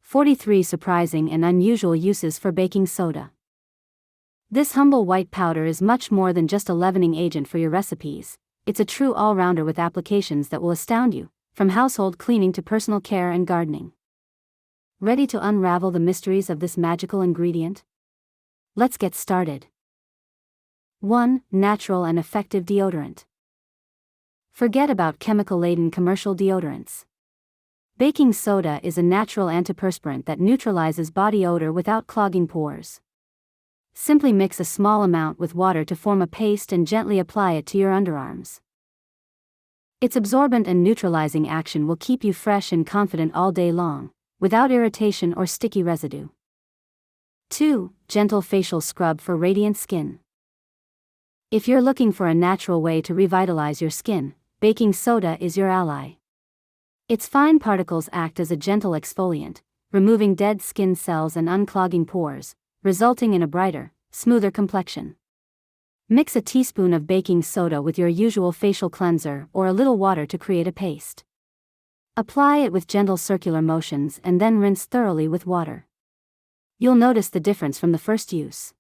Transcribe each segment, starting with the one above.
43 Surprising and unusual uses for baking soda. This humble white powder is much more than just a leavening agent for your recipes. It's a true all-rounder with applications that will astound you, from household cleaning to personal care and gardening. Ready to unravel the mysteries of this magical ingredient? Let's get started. 1. Natural and effective deodorant. Forget about chemical-laden commercial deodorants. Baking soda is a natural antiperspirant that neutralizes body odor without clogging pores. Simply mix a small amount with water to form a paste and gently apply it to your underarms. Its absorbent and neutralizing action will keep you fresh and confident all day long, without irritation or sticky residue. 2. Gentle facial scrub for radiant skin. If you're looking for a natural way to revitalize your skin, baking soda is your ally. Its fine particles act as a gentle exfoliant, removing dead skin cells and unclogging pores, resulting in a brighter, smoother complexion. Mix a teaspoon of baking soda with your usual facial cleanser or a little water to create a paste. Apply it with gentle circular motions and then rinse thoroughly with water. You'll notice the difference from the first use.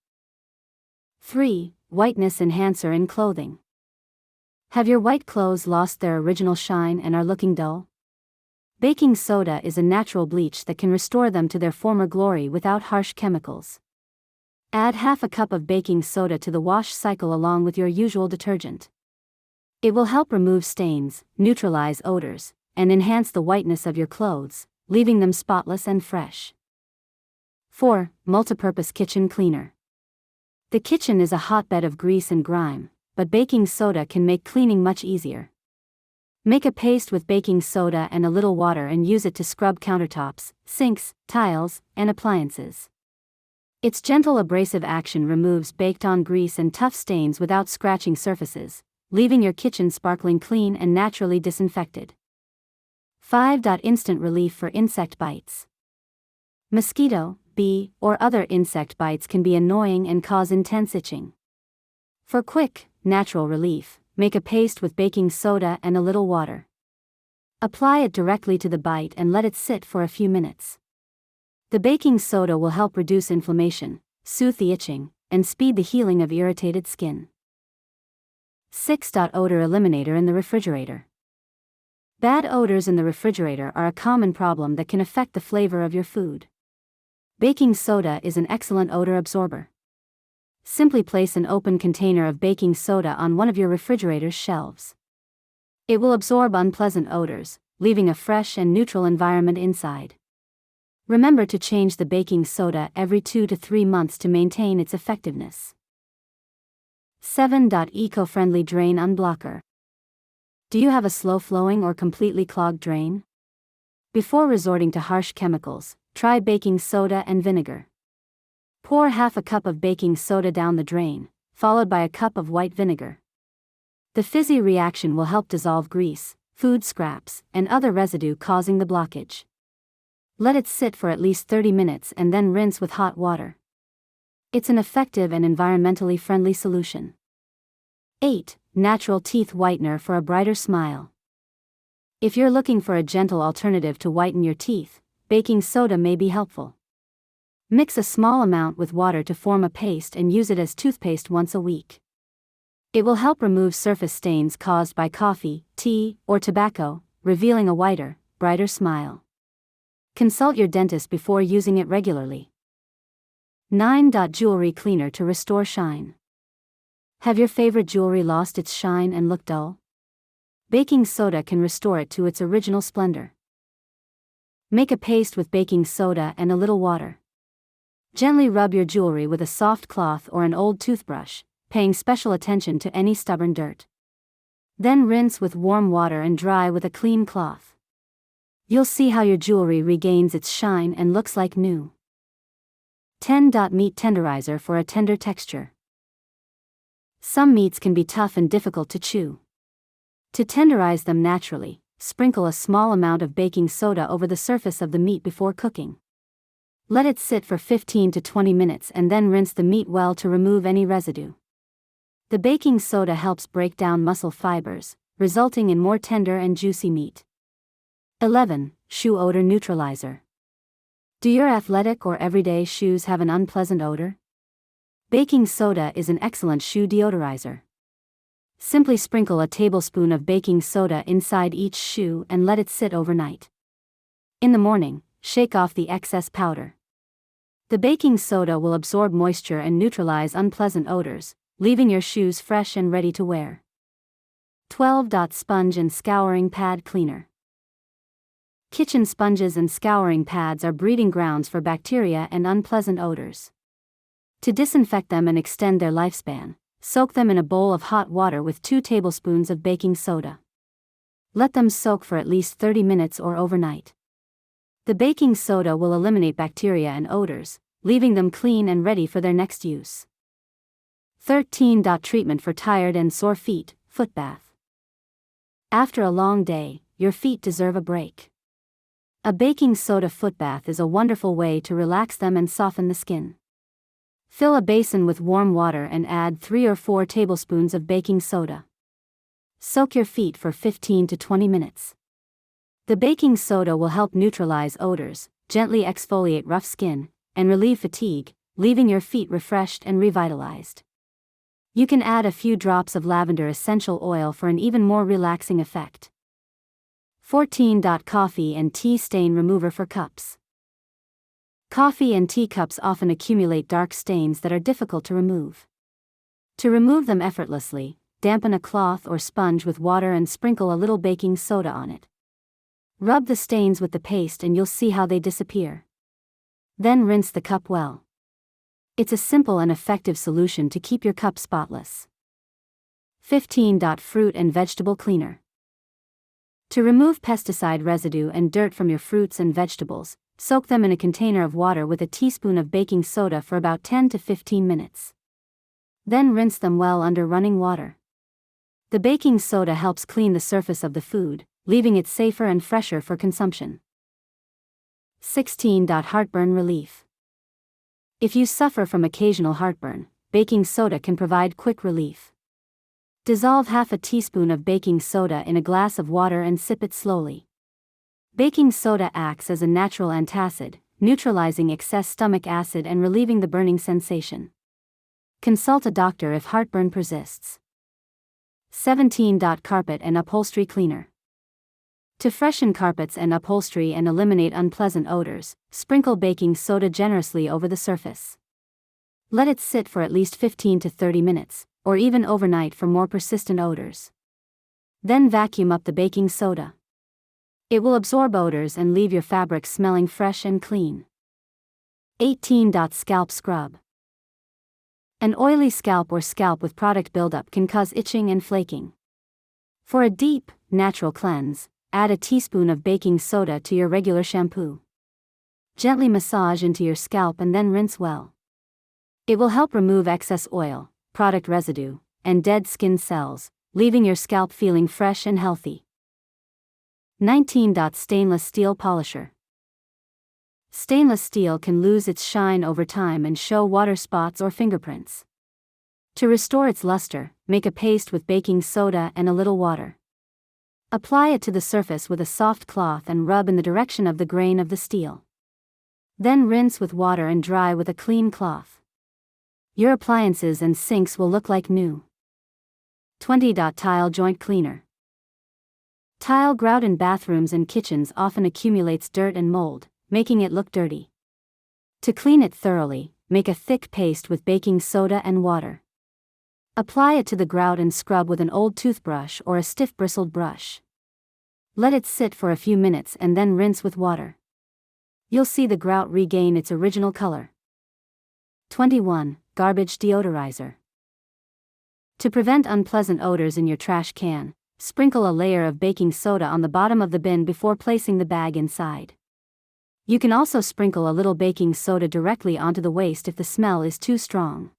3. Whiteness enhancer in clothing. Have your white clothes lost their original shine and are looking dull? Baking soda is a natural bleach that can restore them to their former glory without harsh chemicals. Add half a cup of baking soda to the wash cycle along with your usual detergent. It will help remove stains, neutralize odors, and enhance the whiteness of your clothes, leaving them spotless and fresh. 4. Multipurpose kitchen cleaner. The kitchen is a hotbed of grease and grime, but baking soda can make cleaning much easier. Make a paste with baking soda and a little water and use it to scrub countertops, sinks, tiles, and appliances. Its gentle abrasive action removes baked-on grease and tough stains without scratching surfaces, leaving your kitchen sparkling clean and naturally disinfected. 5. Instant relief for insect bites. Mosquito, bee, or other insect bites can be annoying and cause intense itching. For quick, natural relief, make a paste with baking soda and a little water. Apply it directly to the bite and let it sit for a few minutes. The baking soda will help reduce inflammation, soothe the itching, and speed the healing of irritated skin. 6. Odor eliminator in the refrigerator. Bad odors in the refrigerator are a common problem that can affect the flavor of your food. Baking soda is an excellent odor absorber. Simply place an open container of baking soda on one of your refrigerator's shelves. It will absorb unpleasant odors, leaving a fresh and neutral environment inside. Remember to change the baking soda every 2 to 3 months to maintain its effectiveness. 7. Eco-friendly drain unblocker. Do you have a slow-flowing or completely clogged drain? Before resorting to harsh chemicals, try baking soda and vinegar. Pour half a cup of baking soda down the drain, followed by a cup of white vinegar. The fizzy reaction will help dissolve grease, food scraps, and other residue causing the blockage. Let it sit for at least 30 minutes and then rinse with hot water. It's an effective and environmentally friendly solution. 8. Natural teeth whitener for a brighter smile. If you're looking for a gentle alternative to whiten your teeth, baking soda may be helpful. Mix a small amount with water to form a paste and use it as toothpaste once a week. It will help remove surface stains caused by coffee, tea, or tobacco, revealing a whiter, brighter smile. Consult your dentist before using it regularly. 9. Jewelry cleaner to restore shine. Have your favorite jewelry lost its shine and look dull? Baking soda can restore it to its original splendor. Make a paste with baking soda and a little water. Gently rub your jewelry with a soft cloth or an old toothbrush, paying special attention to any stubborn dirt. Then rinse with warm water and dry with a clean cloth. You'll see how your jewelry regains its shine and looks like new. 10. Meat tenderizer for a tender texture. Some meats can be tough and difficult to chew. To tenderize them naturally, sprinkle a small amount of baking soda over the surface of the meat before cooking. Let it sit for 15 to 20 minutes and then rinse the meat well to remove any residue. The baking soda helps break down muscle fibers, resulting in more tender and juicy meat. 11. Shoe odor neutralizer. Do your athletic or everyday shoes have an unpleasant odor? Baking soda is an excellent shoe deodorizer. Simply sprinkle a tablespoon of baking soda inside each shoe and let it sit overnight. In the morning, shake off the excess powder. The baking soda will absorb moisture and neutralize unpleasant odors, leaving your shoes fresh and ready to wear. 12. Sponge and scouring pad cleaner. Kitchen sponges and scouring pads are breeding grounds for bacteria and unpleasant odors. To disinfect them and extend their lifespan, soak them in a bowl of hot water with 2 tablespoons of baking soda. Let them soak for at least 30 minutes or overnight. The baking soda will eliminate bacteria and odors, leaving them clean and ready for their next use. 13. Treatment for tired and sore feet, foot bath. After a long day, your feet deserve a break. A baking soda foot bath is a wonderful way to relax them and soften the skin. Fill a basin with warm water and add 3 or 4 tablespoons of baking soda. Soak your feet for 15 to 20 minutes. The baking soda will help neutralize odors, gently exfoliate rough skin, and relieve fatigue, leaving your feet refreshed and revitalized. You can add a few drops of lavender essential oil for an even more relaxing effect. 14. Coffee and tea stain remover for cups. Coffee and tea cups often accumulate dark stains that are difficult to remove. To remove them effortlessly, dampen a cloth or sponge with water and sprinkle a little baking soda on it. Rub the stains with the paste and you'll see how they disappear. Then rinse the cup well. It's a simple and effective solution to keep your cup spotless. 15. Fruit and vegetable cleaner. To remove pesticide residue and dirt from your fruits and vegetables, soak them in a container of water with a teaspoon of baking soda for about 10 to 15 minutes. Then rinse them well under running water. The baking soda helps clean the surface of the food, leaving it safer and fresher for consumption. 16. Heartburn relief. If you suffer from occasional heartburn, baking soda can provide quick relief. Dissolve half a teaspoon of baking soda in a glass of water and sip it slowly. Baking soda acts as a natural antacid, neutralizing excess stomach acid and relieving the burning sensation. Consult a doctor if heartburn persists. 17. Carpet and upholstery cleaner. To freshen carpets and upholstery and eliminate unpleasant odors, sprinkle baking soda generously over the surface. Let it sit for at least 15 to 30 minutes, or even overnight for more persistent odors. Then vacuum up the baking soda. It will absorb odors and leave your fabric smelling fresh and clean. 18. Scalp scrub. An oily scalp or scalp with product buildup can cause itching and flaking. For a deep, natural cleanse, add a teaspoon of baking soda to your regular shampoo. Gently massage into your scalp and then rinse well. It will help remove excess oil, product residue, and dead skin cells, leaving your scalp feeling fresh and healthy. 19. Stainless steel polisher. Stainless steel can lose its shine over time and show water spots or fingerprints. To restore its luster, make a paste with baking soda and a little water. Apply it to the surface with a soft cloth and rub in the direction of the grain of the steel. Then rinse with water and dry with a clean cloth. Your appliances and sinks will look like new. 20. Tile joint cleaner. Tile grout in bathrooms and kitchens often accumulates dirt and mold, making it look dirty. To clean it thoroughly, make a thick paste with baking soda and water. Apply it to the grout and scrub with an old toothbrush or a stiff bristled brush. Let it sit for a few minutes and then rinse with water. You'll see the grout regain its original color. 21. Garbage deodorizer. To prevent unpleasant odors in your trash can, sprinkle a layer of baking soda on the bottom of the bin before placing the bag inside. You can also sprinkle a little baking soda directly onto the waste if the smell is too strong.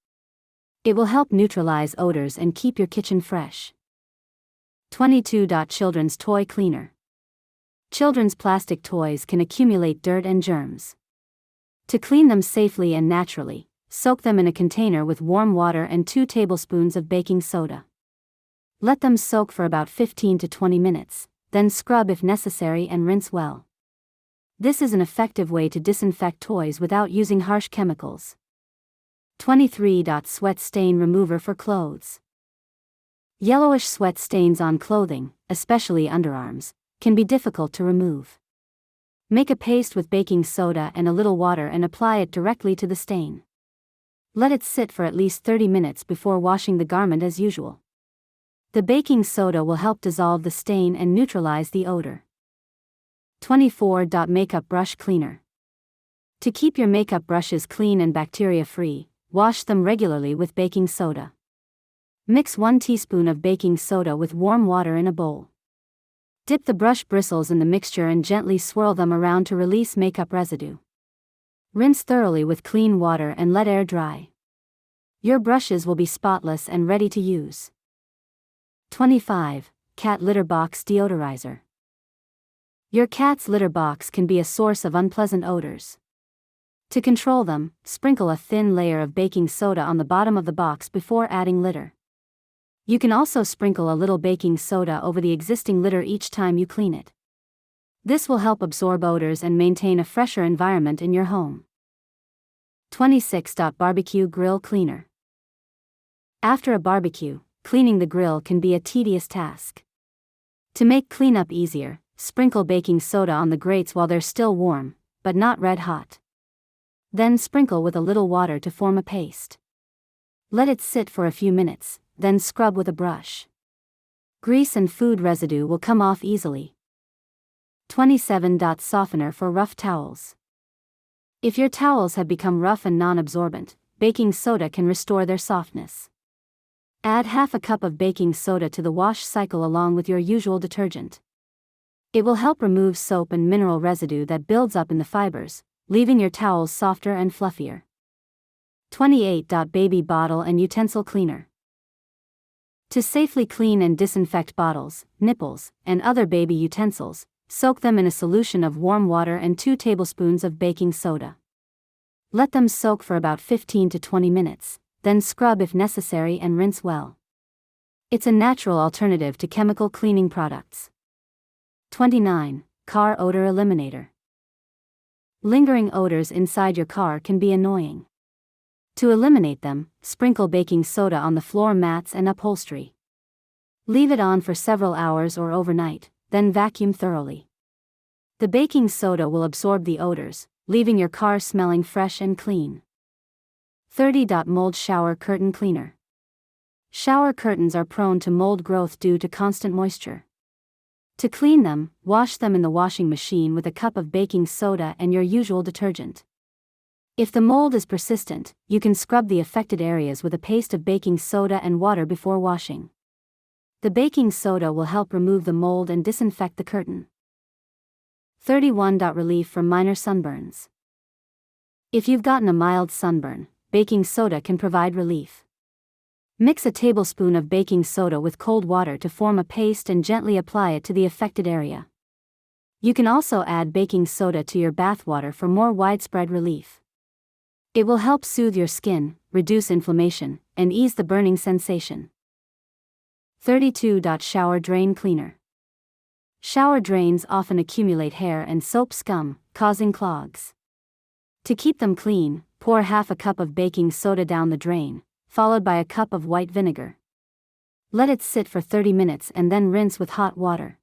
It will help neutralize odors and keep your kitchen fresh. 22. Children's toy cleaner. Children's plastic toys can accumulate dirt and germs. To clean them safely and naturally, soak them in a container with warm water and 2 tablespoons of baking soda. Let them soak for about 15 to 20 minutes, then scrub if necessary and rinse well. This is an effective way to disinfect toys without using harsh chemicals. 23. Sweat stain remover for clothes. Yellowish sweat stains on clothing, especially underarms, can be difficult to remove. Make a paste with baking soda and a little water and apply it directly to the stain. Let it sit for at least 30 minutes before washing the garment as usual. The baking soda will help dissolve the stain and neutralize the odor. 24. Makeup brush cleaner. To keep your makeup brushes clean and bacteria-free, wash them regularly with baking soda. Mix 1 teaspoon of baking soda with warm water in a bowl. Dip the brush bristles in the mixture and gently swirl them around to release makeup residue. Rinse thoroughly with clean water and let air dry. Your brushes will be spotless and ready to use. 25. Cat litter box deodorizer. Your cat's litter box can be a source of unpleasant odors. To control them, sprinkle a thin layer of baking soda on the bottom of the box before adding litter. You can also sprinkle a little baking soda over the existing litter each time you clean it. This will help absorb odors and maintain a fresher environment in your home. 26. Barbecue grill cleaner. After a barbecue, cleaning the grill can be a tedious task. To make cleanup easier, sprinkle baking soda on the grates while they're still warm, but not red hot. Then sprinkle with a little water to form a paste. Let it sit for a few minutes, then scrub with a brush. Grease and food residue will come off easily. 27. Softener for rough towels. If your towels have become rough and non-absorbent, baking soda can restore their softness. Add half a cup of baking soda to the wash cycle along with your usual detergent. It will help remove soap and mineral residue that builds up in the fibers, leaving your towels softer and fluffier. 28. Baby bottle and utensil cleaner. To safely clean and disinfect bottles, nipples, and other baby utensils, soak them in a solution of warm water and 2 tablespoons of baking soda. Let them soak for about 15 to 20 minutes, then scrub if necessary and rinse well. It's a natural alternative to chemical cleaning products. 29. Car odor eliminator. Lingering odors inside your car can be annoying. To eliminate them, sprinkle baking soda on the floor mats and upholstery. Leave it on for several hours or overnight, then vacuum thoroughly. The baking soda will absorb the odors, leaving your car smelling fresh and clean. 30. Mold shower curtain cleaner. Shower curtains are prone to mold growth due to constant moisture. To clean them, wash them in the washing machine with a cup of baking soda and your usual detergent. If the mold is persistent, you can scrub the affected areas with a paste of baking soda and water before washing. The baking soda will help remove the mold and disinfect the curtain. 31. Relief from minor sunburns. If you've gotten a mild sunburn, baking soda can provide relief. Mix a tablespoon of baking soda with cold water to form a paste and gently apply it to the affected area. You can also add baking soda to your bath water for more widespread relief. It will help soothe your skin, reduce inflammation, and ease the burning sensation. 32. Shower drain cleaner. Shower drains often accumulate hair and soap scum, causing clogs. To keep them clean, pour half a cup of baking soda down the drain, followed by a cup of white vinegar. Let it sit for 30 minutes and then rinse with hot water.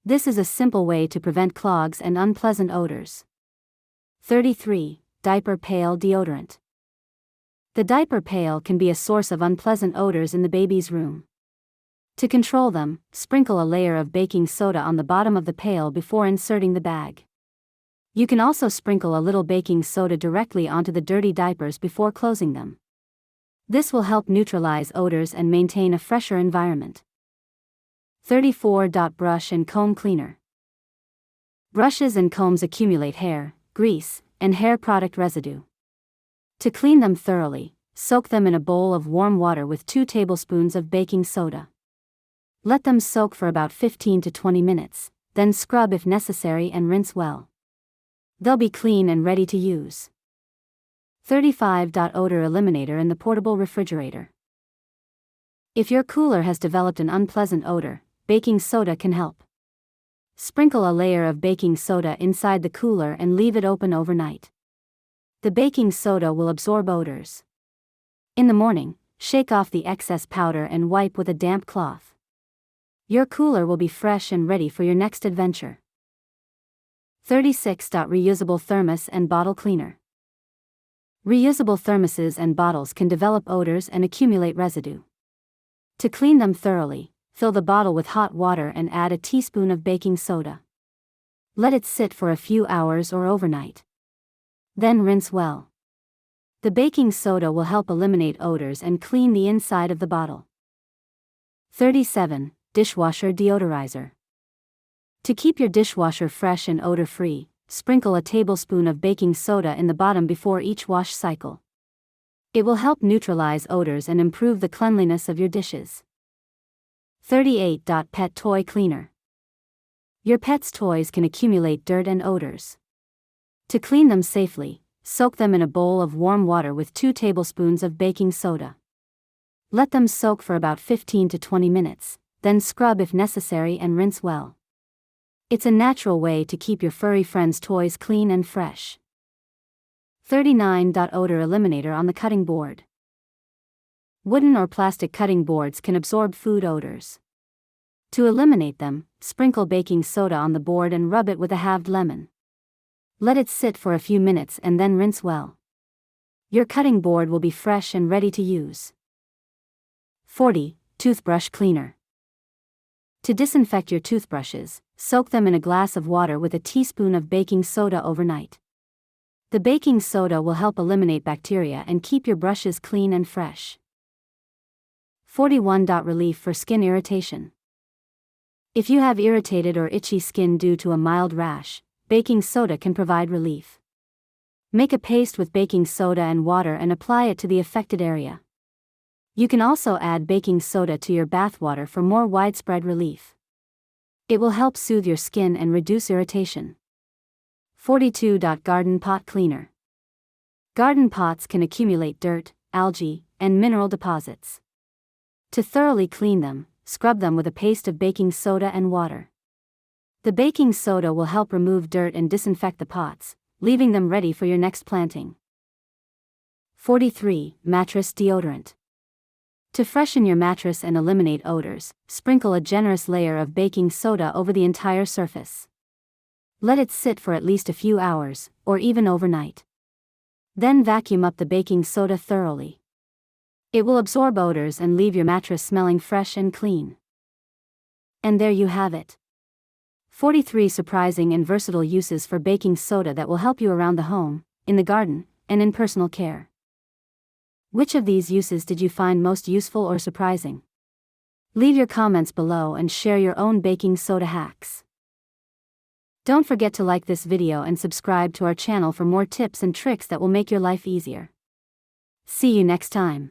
This is a simple way to prevent clogs and unpleasant odors. 33. Diaper pail deodorant. The diaper pail can be a source of unpleasant odors in the baby's room. To control them, sprinkle a layer of baking soda on the bottom of the pail before inserting the bag. You can also sprinkle a little baking soda directly onto the dirty diapers before closing them. This will help neutralize odors and maintain a fresher environment. 34. Brush and comb cleaner. Brushes and combs accumulate hair, grease, and hair product residue. To clean them thoroughly, soak them in a bowl of warm water with 2 tablespoons of baking soda. Let them soak for about 15 to 20 minutes, then scrub if necessary and rinse well. They'll be clean and ready to use. 35. Odor eliminator in the portable refrigerator. If your cooler has developed an unpleasant odor, baking soda can help. sprinkle a layer of baking soda inside the cooler and leave it open overnight. The baking soda will absorb odors. In the morning, shake off the excess powder and wipe with a damp cloth. Your cooler will be fresh and ready for your next adventure. 36. Reusable thermos and bottle cleaner. Reusable thermoses and bottles can develop odors and accumulate residue. To clean them thoroughly, fill the bottle with hot water and add a teaspoon of baking soda. Let it sit for a few hours or overnight. Then rinse well. The baking soda will help eliminate odors and clean the inside of the bottle. 37. Dishwasher deodorizer. To keep your dishwasher fresh and odor-free, sprinkle a tablespoon of baking soda in the bottom before each wash cycle. It will help neutralize odors and improve the cleanliness of your dishes. 38. Pet toy cleaner. Your pet's toys can accumulate dirt and odors. To clean them safely, soak them in a bowl of warm water with 2 tablespoons of baking soda. Let them soak for about 15 to 20 minutes, then scrub if necessary and rinse well. It's a natural way to keep your furry friend's toys clean and fresh. 39. Odor eliminator on the cutting board. Wooden or plastic cutting boards can absorb food odors. To eliminate them, sprinkle baking soda on the board and rub it with a halved lemon. Let it sit for a few minutes and then rinse well. Your cutting board will be fresh and ready to use. 40. Toothbrush cleaner. To disinfect your toothbrushes, soak them in a glass of water with a teaspoon of baking soda overnight. The baking soda will help eliminate bacteria and keep your brushes clean and fresh. 41. Relief for skin irritation. If you have irritated or itchy skin due to a mild rash, baking soda can provide relief. Make a paste with baking soda and water and apply it to the affected area. You can also add baking soda to your bath water for more widespread relief. It will help soothe your skin and reduce irritation. 42. Garden pot cleaner. Garden pots can accumulate dirt, algae, and mineral deposits. To thoroughly clean them, scrub them with a paste of baking soda and water. The baking soda will help remove dirt and disinfect the pots, leaving them ready for your next planting. 43. Mattress deodorant. To freshen your mattress and eliminate odors, sprinkle a generous layer of baking soda over the entire surface. Let it sit for at least a few hours, or even overnight. Then vacuum up the baking soda thoroughly. It will absorb odors and leave your mattress smelling fresh and clean. And there you have it. 43 surprising and versatile uses for baking soda that will help you around the home, in the garden, and in personal care. Which of these uses did you find most useful or surprising? Leave your comments below and share your own baking soda hacks. Don't forget to like this video and subscribe to our channel for more tips and tricks that will make your life easier. See you next time.